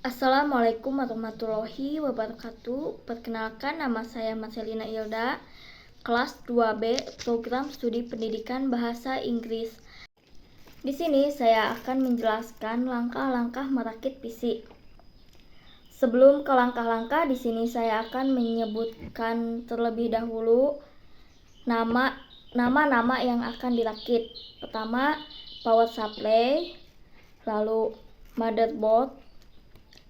Assalamualaikum warahmatullahi wabarakatuh. Perkenalkan, nama saya Marcelina Ilda, kelas 2B, program studi pendidikan bahasa Inggris. Di sini saya akan menjelaskan langkah-langkah merakit PC. Sebelum ke langkah-langkah, di sini saya akan menyebutkan terlebih dahulu nama-nama yang akan dirakit. Pertama, power supply, lalu motherboard,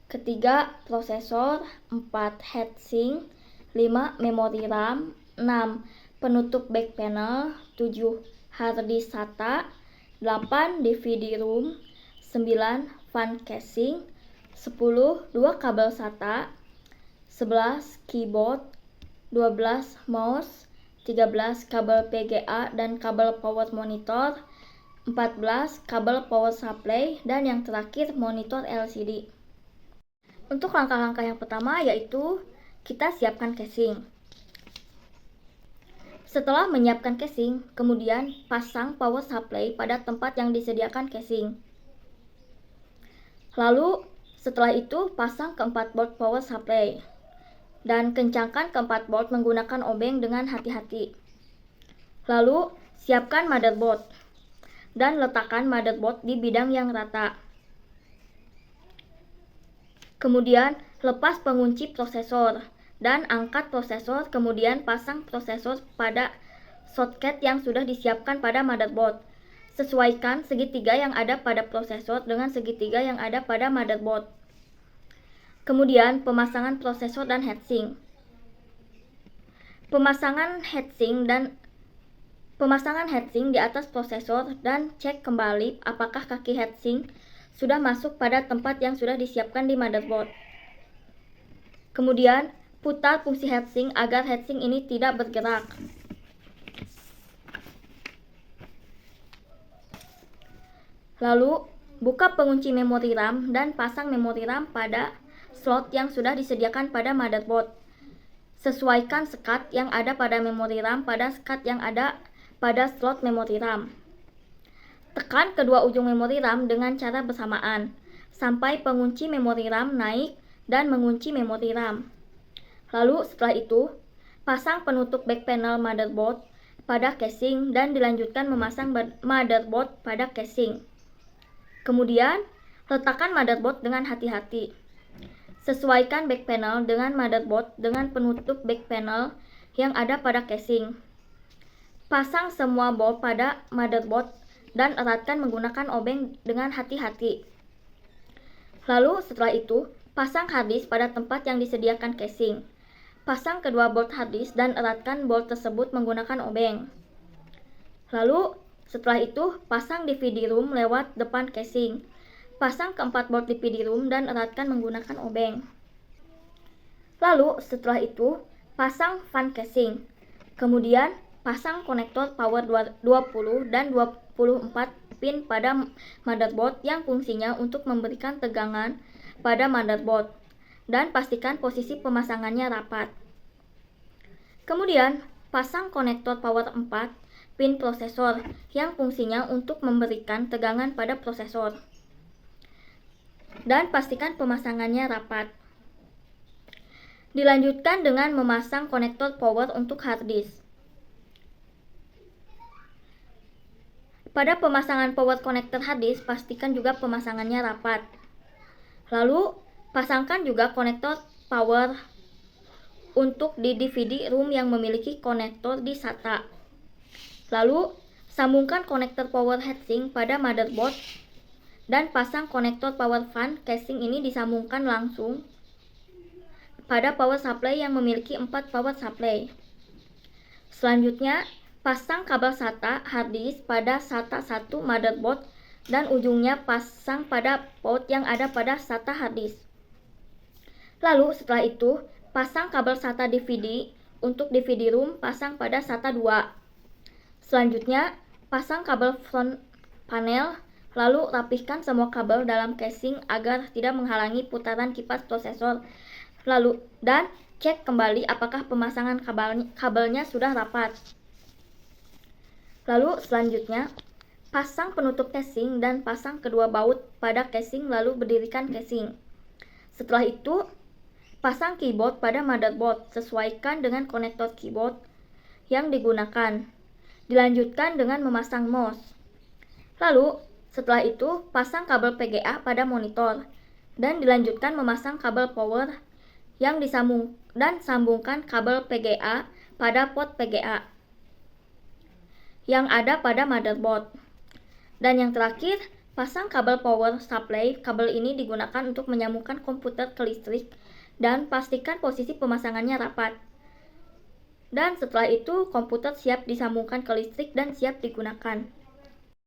ketiga prosesor, 4 heatsink, 5 memori RAM, 6 penutup back panel, 7 harddisk SATA, 8 DVD room, 9 fan casing, 10 2 kabel SATA, 11 keyboard, 12 mouse, 13 kabel PGA dan kabel power monitor, 14 kabel power supply, dan yang terakhir monitor LCD. Untuk langkah-langkah yang pertama yaitu kita siapkan casing. Setelah menyiapkan casing, kemudian pasang power supply pada tempat yang disediakan casing. Lalu setelah itu pasang keempat board power supply dan kencangkan keempat board menggunakan obeng dengan hati-hati. Lalu siapkan motherboard dan letakkan motherboard di bidang yang rata. Kemudian lepas pengunci prosesor dan angkat prosesor, kemudian pasang prosesor pada soket yang sudah disiapkan pada motherboard. Sesuaikan segitiga yang ada pada prosesor dengan segitiga yang ada pada motherboard. Kemudian pemasangan prosesor dan heatsink. Pemasangan heatsink di atas prosesor dan cek kembali apakah kaki heatsink sudah masuk pada tempat yang sudah disiapkan di motherboard. Kemudian, putar fungsi heatsink agar heatsink ini tidak bergerak. Lalu, buka pengunci memori RAM dan pasang memori RAM pada slot yang sudah disediakan pada motherboard. Sesuaikan sekat yang ada pada memori RAM pada sekat yang ada pada slot memori RAM. Tekan kedua ujung memori RAM dengan cara bersamaan, sampai pengunci memori RAM naik dan mengunci memori RAM. Lalu setelah itu, pasang penutup back panel motherboard pada casing dan dilanjutkan memasang motherboard pada casing. Kemudian, letakkan motherboard dengan hati-hati. Sesuaikan back panel dengan motherboard dengan penutup back panel yang ada pada casing. Pasang semua board pada motherboard dan eratkan menggunakan obeng dengan hati-hati. Lalu setelah itu, pasang harddisk pada tempat yang disediakan casing. Pasang kedua board harddisk dan eratkan board tersebut menggunakan obeng. Lalu setelah itu, pasang DVD room lewat depan casing. Pasang keempat board DVD room dan eratkan menggunakan obeng. Lalu setelah itu, pasang fan casing. Kemudian pasang konektor power 20 dan 24 pin pada motherboard yang fungsinya untuk memberikan tegangan pada motherboard, dan pastikan posisi pemasangannya rapat. Kemudian, pasang konektor power 4 pin prosesor yang fungsinya untuk memberikan tegangan pada prosesor, dan pastikan pemasangannya rapat. Dilanjutkan dengan memasang konektor power untuk harddisk. Pada pemasangan power connector harddisk, pastikan juga pemasangannya rapat. Lalu, pasangkan juga konektor power untuk di DVD room yang memiliki konektor di SATA. Lalu, sambungkan konektor power heatsink pada motherboard dan pasang konektor power fan casing ini disambungkan langsung pada power supply yang memiliki 4 power supply. Selanjutnya, pasang kabel SATA harddisk pada SATA 1 motherboard dan ujungnya pasang pada port yang ada pada SATA harddisk. Lalu setelah itu, pasang kabel SATA DVD untuk DVD room pasang pada SATA 2. Selanjutnya, pasang kabel front panel, lalu rapihkan semua kabel dalam casing agar tidak menghalangi putaran kipas prosesor. Lalu dan cek kembali apakah pemasangan kabelnya sudah rapat. Lalu selanjutnya, pasang penutup casing dan pasang kedua baut pada casing lalu berdirikan casing. Setelah itu, pasang keyboard pada motherboard, sesuaikan dengan konektor keyboard yang digunakan. Dilanjutkan dengan memasang mouse. Lalu, setelah itu, pasang kabel PGA pada monitor dan dilanjutkan memasang kabel power yang disambung dan sambungkan kabel PGA pada port PGA yang ada pada motherboard. Dan yang terakhir, pasang kabel power supply. Kabel ini digunakan untuk menyambungkan komputer ke listrik dan pastikan posisi pemasangannya rapat. Dan setelah itu, komputer siap disambungkan ke listrik dan siap digunakan.